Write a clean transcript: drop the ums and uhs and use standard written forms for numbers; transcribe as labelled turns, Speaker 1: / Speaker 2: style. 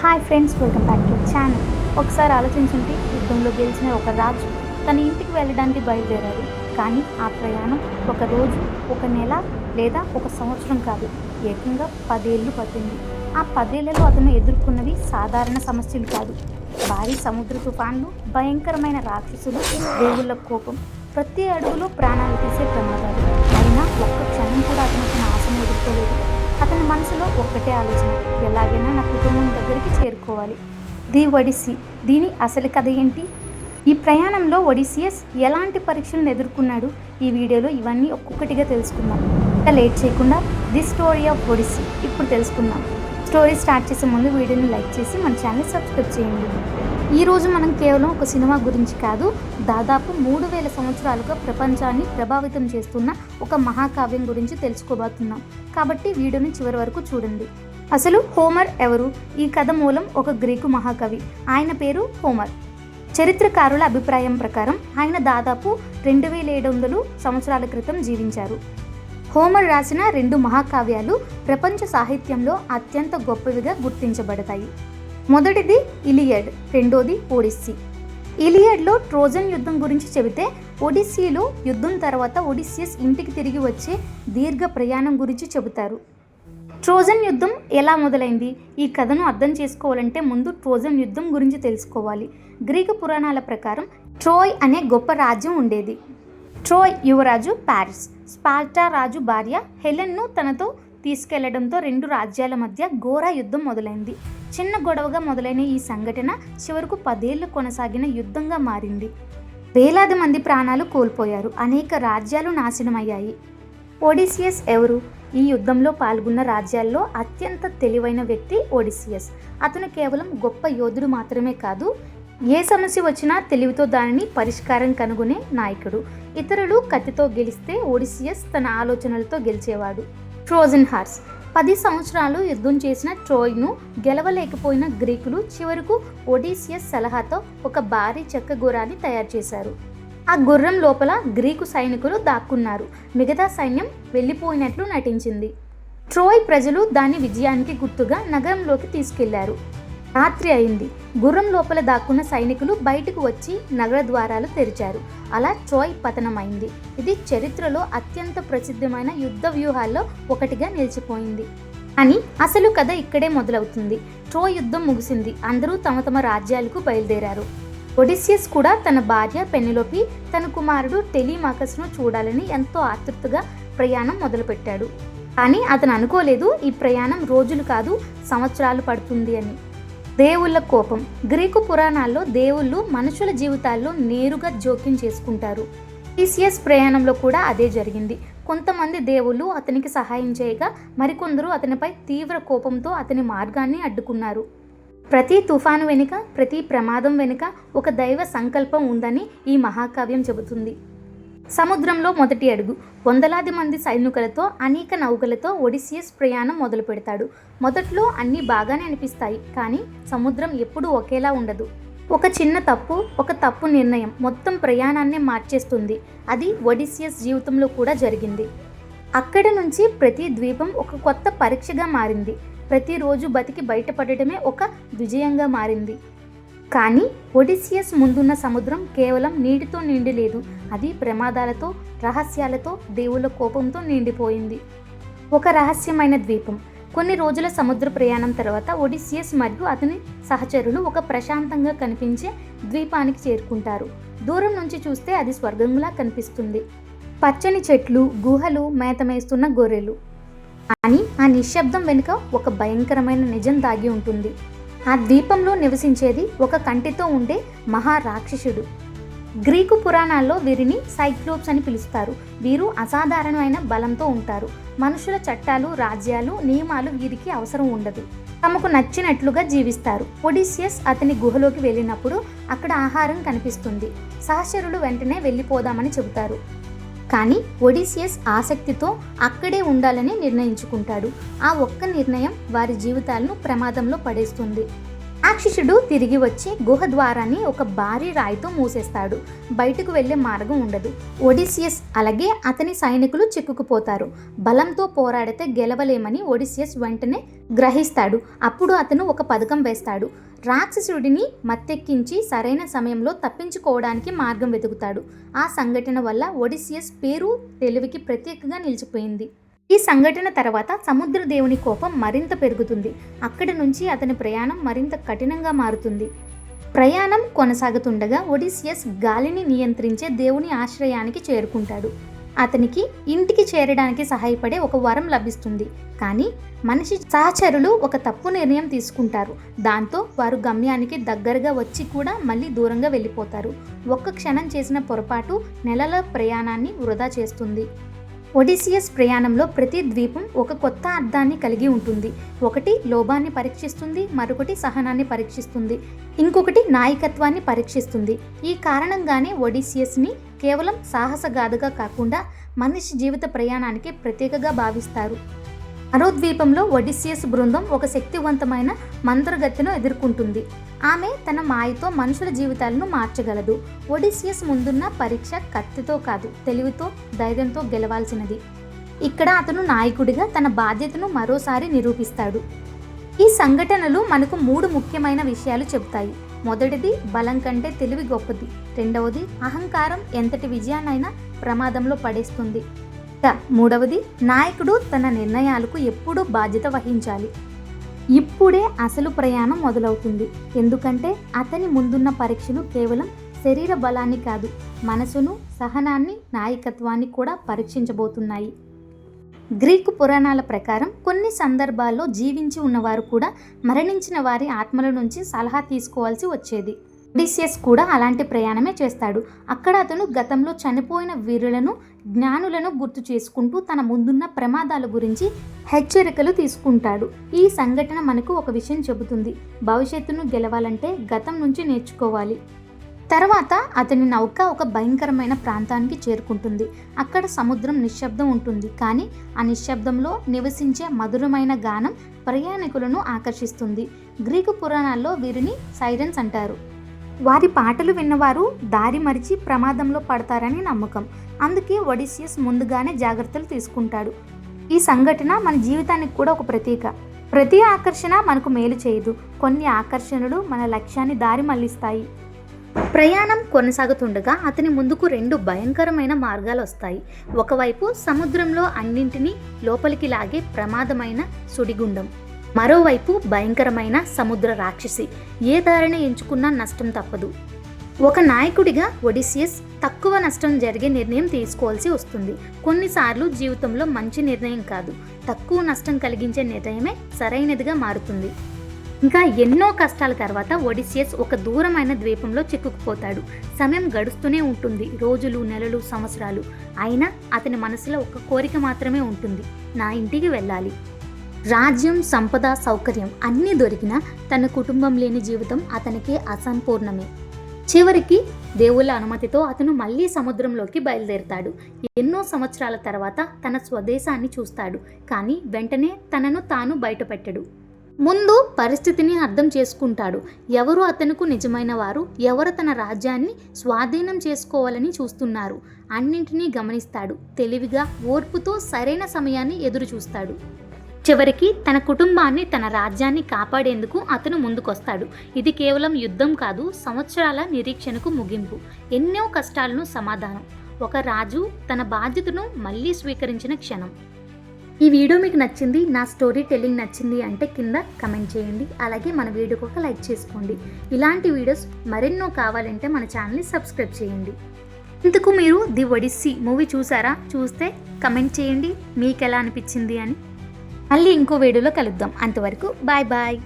Speaker 1: Hi friends, welcome back to channel. ఒకసారి ఆలోచించండి, యుద్ధంలో గెలిచిన ఒక రాజు తన ఇంటికి వెళ్ళడానికి బయలుదేరాడు. కానీ ఆ ప్రయాణం ఒక రోజు, ఒక నెల లేదా ఒక సంవత్సరం కాదు, ఏకంగా 10 ఏళ్ళు పట్టింది. ఆ 10 ఏళ్లలో అతను ఎదుర్కొన్నవి సాధారణ సమస్యలు కాదు. భారీ సముద్ర తుఫాన్లు, భయంకరమైన రాక్షసులు, దేవుళ్ళ కోపం, ప్రతి అడుగులో ప్రాణాలు తీసే ప్రమాదాలు. అయినా ఒక్క క్షణం కూడా అతను తన ఆశను ఎదుర్కోలేదు. అతని మనసులో ఒక్కటే ఆలోచన: ఎలాగైనా నా కుటుంబం దగ్గరికి చేరుకోవాలి. ది ఒడిస్సీ. దీని అసలు కథ ఏంటి? ఈ ప్రయాణంలో ఒడిసియస్ ఎలాంటి పరీక్షలను ఎదుర్కొన్నాడు? ఈ వీడియోలో ఇవన్నీ ఒక్కొక్కటిగా తెలుసుకుందాం. ఇంకా లేట్ చేయకుండా ది స్టోరీ ఆఫ్ ఒడిస్సీ ఇప్పుడు తెలుసుకుందాం. స్టోరీ స్టార్ట్ చేసే ముందు వీడియోని లైక్ చేసి మన ఛానల్ని సబ్స్క్రైబ్ చేయండి. ఈరోజు మనం కేవలం ఒక సినిమా గురించి కాదు, దాదాపు 3000 సంవత్సరాలుగా ప్రపంచాన్ని ప్రభావితం చేస్తున్న ఒక మహాకావ్యం గురించి తెలుసుకోబోతున్నాం. కాబట్టి వీడియోని చివరి వరకు చూడండి. అసలు హోమర్ ఎవరు? ఈ కథ మూలం ఒక గ్రీకు మహాకవి. ఆయన పేరు హోమర్. చరిత్రకారుల అభిప్రాయం ప్రకారం ఆయన దాదాపు 2700 సంవత్సరాల క్రితం జీవించారు. హోమర్ రాసిన 2 మహాకావ్యాలు ప్రపంచ సాహిత్యంలో అత్యంత గొప్పవిగా గుర్తించబడతాయి. మొదటిది ఇలియడ్, రెండోది ఒడిస్సీ. ఇలియడ్లో ట్రోజన్ యుద్ధం గురించి చెబితే, ఒడిస్సీలో యుద్ధం తర్వాత ఒడిసియస్ ఇంటికి తిరిగి వచ్చే దీర్ఘ ప్రయాణం గురించి చెబుతారు. ట్రోజన్ యుద్ధం ఎలా మొదలైంది? ఈ కథను అర్థం చేసుకోవాలంటే ముందు ట్రోజన్ యుద్ధం గురించి తెలుసుకోవాలి. గ్రీకు పురాణాల ప్రకారం ట్రోయ్ అనే గొప్ప రాజ్యం ఉండేది. ట్రోయ్ యువరాజు పారిస్, స్పార్టా రాజు భార్య హెలెన్ను తనతో తీసుకెళ్లడంతో 2 రాజ్యాల మధ్య ఘోర యుద్ధం మొదలైంది. చిన్న గొడవగా మొదలైన ఈ సంఘటన చివరకు 10 ఏళ్లు కొనసాగిన యుద్ధంగా మారింది. వేలాది మంది ప్రాణాలు కోల్పోయారు, అనేక రాజ్యాలు నాశనమయ్యాయి. ఒడిసియస్ ఎవరు? ఈ యుద్ధంలో పాల్గొన్న రాజ్యాల్లో అత్యంత తెలివైన వ్యక్తి ఒడిసియస్. అతను కేవలం గొప్ప యోధుడు మాత్రమే కాదు, ఏ సమస్య వచ్చినా తెలివితో దానిని పరిష్కారం కనుగొనే నాయకుడు. ఇతరులు కత్తితో గెలిస్తే ఒడిసియస్ తన ఆలోచనలతో గెలిచేవాడు. Trojan horse. 10 సంవత్సరాలు యుద్ధం చేసిన ట్రోయ్ను గెలవలేకపోయిన గ్రీకులు చివరకు ఒడిసియస్ సలహాతో ఒక భారీ చెక్క గుర్రాన్ని తయారు చేశారు. ఆ గుర్రం లోపల గ్రీకు సైనికులు దాక్కున్నారు. మిగతా సైన్యం వెళ్ళిపోయినట్లు నటించింది. ట్రోయ్ ప్రజలు దాని విజయానికి గుర్తుగా నగరంలోకి తీసుకెళ్లారు. రాత్రి అయింది. గుర్రం లోపల దాక్కున్న సైనికులు బయటకు వచ్చి నగర ద్వారాలు తెరిచారు. అలా ట్రోయ్ పతనమైంది. ఇది చరిత్రలో అత్యంత ప్రసిద్ధమైన యుద్ధ వ్యూహాల్లో ఒకటిగా నిలిచిపోయింది. అని అసలు కథ ఇక్కడే మొదలవుతుంది. ట్రోయ్ యుద్ధం ముగిసింది. అందరూ తమ తమ రాజ్యాలకు బయలుదేరారు. ఒడిసియస్ కూడా తన భార్య పెనెలోపి, తన కుమారుడు టెలిమాకస్ను చూడాలని ఎంతో ఆతృతగా ప్రయాణం మొదలుపెట్టాడు. కానీ అతను అనుకోలేదు ఈ ప్రయాణం రోజులు కాదు, సంవత్సరాలు పడుతుంది అని. దేవుళ్ళ కోపం. గ్రీకు పురాణాల్లో దేవుళ్ళు మనుషుల జీవితాల్లో నేరుగా జోక్యం చేసుకుంటారు. ఒడిసియస్ ప్రయాణంలో కూడా అదే జరిగింది. కొంతమంది దేవుళ్ళు అతనికి సహాయం చేయగా, మరికొందరు అతనిపై తీవ్ర కోపంతో అతని మార్గాన్ని అడ్డుకున్నారు. ప్రతి తుఫాను వెనుక, ప్రతి ప్రమాదం వెనుక ఒక దైవ సంకల్పం ఉందని ఈ మహాకావ్యం చెబుతుంది. సముద్రంలో మొదటి అడుగు. వందలాది మంది సైనికులతో, అనేక నౌకలతో ఒడిసియస్ ప్రయాణం మొదలు పెడతాడు. మొదట్లో అన్నీ బాగానే అనిపిస్తాయి, కానీ సముద్రం ఎప్పుడూ ఒకేలా ఉండదు. ఒక చిన్న తప్పు, ఒక తప్పు నిర్ణయం మొత్తం ప్రయాణాన్నే మార్చేస్తుంది. అది ఒడిసియస్ జీవితంలో కూడా జరిగింది. అక్కడి నుంచి ప్రతి ద్వీపం ఒక కొత్త పరీక్షగా మారింది. ప్రతిరోజు బతికి బయటపడటమే ఒక విజయంగా మారింది. కానీ ఒడిసియస్ ముందున్న సముద్రం కేవలం నీటితో నిండి లేదు. అది ప్రమాదాలతో, రహస్యాలతో, దేవుళ్ళ కోపంతో నిండిపోయింది. ఒక రహస్యమైన ద్వీపం. కొన్ని రోజుల సముద్ర ప్రయాణం తర్వాత ఒడిసియస్ మరియు అతని సహచరులు ఒక ప్రశాంతంగా కనిపించే ద్వీపానికి చేరుకుంటారు. దూరం నుంచి చూస్తే అది స్వర్గంలా కనిపిస్తుంది. పచ్చని చెట్లు, గుహలు, మేతమేస్తున్న గొర్రెలు. కానీ ఆ నిశ్శబ్దం వెనుక ఒక భయంకరమైన నిజం దాగి ఉంటుంది. ఆ ద్వీపంలో నివసించేది ఒక కంటితో ఉండే మహారాక్షసుడు. గ్రీకు పురాణాల్లో వీరిని సైక్లోప్స్ అని పిలుస్తారు. వీరు అసాధారణమైన బలంతో ఉంటారు. మనుషుల చట్టాలు, రాజ్యాలు, నియమాలు వీరికి అవసరం ఉండదు. తమకు నచ్చినట్లుగా జీవిస్తారు. ఒడిసియస్ అతని గుహలోకి వెళ్ళినప్పుడు అక్కడ ఆహారం కనిపిస్తుంది. సహచరులు వెంటనే వెళ్ళిపోదామని చెబుతారు. కానీ ఒడిసియస్ ఆసక్తితో అక్కడే ఉండాలని నిర్ణయించుకుంటాడు. ఆ ఒక్క నిర్ణయం వారి జీవితాలను ప్రమాదంలో పడేస్తుంది. రాక్షసుడు తిరిగి వచ్చి గుహ ద్వారాన్ని ఒక భారీ రాయితో మూసేస్తాడు. బయటకు వెళ్లే మార్గం ఉండదు. ఒడిసియస్ అలాగే అతని సైనికులు చిక్కుకుపోతారు. బలంతో పోరాడితే గెలవలేమని ఒడిసియస్ వెంటనే గ్రహిస్తాడు. అప్పుడు అతను ఒక పథకం వేస్తాడు. రాక్షసుడిని మత్తెక్కించి సరైన సమయంలో తప్పించుకోవడానికి మార్గం వెతుకుతాడు. ఆ సంఘటన వల్ల ఒడిసియస్ పేరు తెలివికి ప్రత్యేకంగా నిలిచిపోయింది. ఈ సంఘటన తర్వాత సముద్ర దేవుని కోపం మరింత పెరుగుతుంది. అక్కడి నుంచి అతని ప్రయాణం మరింత కఠినంగా మారుతుంది. ప్రయాణం కొనసాగుతుండగా ఒడిసియస్ గాలిని నియంత్రించే దేవుని ఆశ్రయానికి చేరుకుంటాడు. అతనికి ఇంటికి చేరడానికి సహాయపడే ఒక వరం లభిస్తుంది. కానీ మనిషి సహచరులు ఒక తప్పు నిర్ణయం తీసుకుంటారు. దాంతో వారు గమ్యానికి దగ్గరగా వచ్చి కూడా మళ్ళీ దూరంగా వెళ్ళిపోతారు. ఒక్క క్షణం చేసిన పొరపాటు నెలల ప్రయాణాన్ని వృధా చేస్తుంది. ఒడిసియస్ ప్రయాణంలో ప్రతి ద్వీపం ఒక కొత్త అర్థాన్ని కలిగి ఉంటుంది. ఒకటి లోభాన్ని పరీక్షిస్తుంది, మరొకటి సహనాన్ని పరీక్షిస్తుంది, ఇంకొకటి నాయకత్వాన్ని పరీక్షిస్తుంది. ఈ కారణంగానే ఒడిసియస్ని కేవలం సాహసగాథగా కాకుండా మనిషి జీవిత ప్రయాణానికి ప్రత్యేకగా భావిస్తారు. మరో ద్వీపంలో ఒడిసియస్ బృందం ఒక శక్తివంతమైన మంత్రగత్తెను ఎదుర్కొంటుంది. ఆమె తన మాయతో మనుషుల జీవితాలను మార్చగలదు. ఒడిసియస్ ముందున్న పరీక్ష కత్తితో కాదు, తెలివితో, ధైర్యంతో గెలవాల్సినది. ఇక్కడ అతను నాయకుడిగా తన బాధ్యతను మరోసారి నిరూపిస్తాడు. ఈ సంఘటనలు మనకు 3 ముఖ్యమైన విషయాలు చెబుతాయి. మొదటిది, బలం కంటే తెలివి గొప్పది. రెండవది, అహంకారం ఎంతటి విజయాన్నైనా ప్రమాదంలో పడేస్తుంది. మూడవది, నాయకుడు తన నిర్ణయాలకు ఎప్పుడూ బాధ్యత వహించాలి. ఇప్పుడే అసలు ప్రయాణం మొదలవుతుంది. ఎందుకంటే అతని ముందున్న పరీక్షలు కేవలం శరీర బలాన్ని కాదు, మనసును, సహనాన్ని, నాయకత్వాన్ని కూడా పరీక్షించబోతున్నాయి. గ్రీకు పురాణాల ప్రకారం కొన్ని సందర్భాల్లో జీవించి ఉన్నవారు కూడా మరణించిన వారి ఆత్మల నుంచి సలహా తీసుకోవాల్సి వచ్చేది. ఒడిసియస్ కూడా అలాంటి ప్రయాణమే చేస్తాడు. అక్కడ అతను గతంలో చనిపోయిన వీరులను, జ్ఞానులను గుర్తు చేసుకుంటూ తన ముందున్న ప్రమాదాల గురించి హెచ్చరికలు తీసుకుంటాడు. ఈ సంఘటన మనకు ఒక విషయం చెబుతుంది. భవిష్యత్తును గెలవాలంటే గతం నుంచి నేర్చుకోవాలి. తర్వాత అతని నౌక ఒక భయంకరమైన ప్రాంతానికి చేరుకుంటుంది. అక్కడ సముద్రం నిశ్శబ్దం ఉంటుంది. కానీ ఆ నిశ్శబ్దంలో నివసించే మధురమైన గానం ప్రయాణికులను ఆకర్షిస్తుంది. గ్రీకు పురాణాల్లో వీరిని సైరన్స్ అంటారు. వారి పాటలు విన్నవారు దారి మరిచి ప్రమాదంలో పడతారని నమ్మకం. అందుకే ఒడిసియస్ ముందుగానే జాగ్రత్తలు తీసుకుంటాడు. ఈ సంఘటన మన జీవితానికి కూడా ఒక ప్రతీక. ప్రతి ఆకర్షణ మనకు మేలు చేయదు. కొన్ని ఆకర్షణలు మన లక్ష్యాన్ని దారి మళ్లిస్తాయి. ప్రయాణం కొనసాగుతుండగా అతని ముందుకు 2 భయంకరమైన మార్గాలు వస్తాయి. ఒకవైపు సముద్రంలో అన్నింటినీ లోపలికి లాగే ప్రమాదమైన సుడిగుండం, మరోవైపు భయంకరమైన సముద్ర రాక్షసి. ఏ దారిని ఎంచుకున్నా నష్టం తప్పదు. ఒక నాయకుడిగా ఒడిసియస్ తక్కువ నష్టం జరిగే నిర్ణయం తీసుకోవాల్సి వస్తుంది. కొన్నిసార్లు జీవితంలో మంచి నిర్ణయం కాదు, తక్కువ నష్టం కలిగించే నిర్ణయమే సరైనదిగా మారుతుంది. ఇంకా ఎన్నో కష్టాల తర్వాత ఒడిసియస్ ఒక దూరమైన ద్వీపంలో చిక్కుకుపోతాడు. సమయం గడుస్తూనే ఉంటుంది, రోజులు, నెలలు, సంవత్సరాలు. అయినా అతని మనసులో ఒక కోరిక మాత్రమే ఉంటుంది, నా ఇంటికి వెళ్ళాలి. రాజ్యం, సంపద, సౌకర్యం అన్నీ దొరికినా తన కుటుంబం లేని జీవితం అతనికి అసంపూర్ణమే. చివరికి దేవుళ్ళ అనుమతితో అతను మళ్ళీ సముద్రంలోకి బయలుదేరుతాడు. ఎన్నో సంవత్సరాల తర్వాత తన స్వదేశాన్ని చూస్తాడు. కానీ వెంటనే తనను తాను బయటపెట్టడు. ముందు పరిస్థితిని అర్థం చేసుకుంటాడు. ఎవరు అతనుకు నిజమైన వారు, ఎవరు తన రాజ్యాన్ని స్వాధీనం చేసుకోవాలని చూస్తున్నారు అన్నింటినీ గమనిస్తాడు. తెలివిగా, ఓర్పుతో సరైన సమయాన్ని ఎదురు చూస్తాడు. చివరికి తన కుటుంబాన్ని, తన రాజ్యాన్ని కాపాడేందుకు అతను ముందుకొస్తాడు. ఇది కేవలం యుద్ధం కాదు, సంవత్సరాల నిరీక్షణకు ముగింపు, ఎన్నో కష్టాలను సమాధానం, ఒక రాజు తన బాధ్యతను మళ్ళీ స్వీకరించిన క్షణం. ఈ వీడియో మీకు నచ్చింది, నా స్టోరీ టెల్లింగ్ నచ్చింది అంటే కింద కమెంట్ చేయండి. అలాగే మన వీడియోకి ఒక లైక్ చేసుకోండి. ఇలాంటి వీడియోస్ మరెన్నో కావాలంటే మన ఛానల్ని సబ్స్క్రైబ్ చేయండి. ఇంతకు మీరు ది ఒడిస్సీ మూవీ చూసారా? చూస్తే కమెంట్ చేయండి మీకు ఎలా అనిపించింది అని. మళ్ళీ ఇంకో వీడియోలో కలుద్దాం. అంతవరకు బాయ్ బాయ్.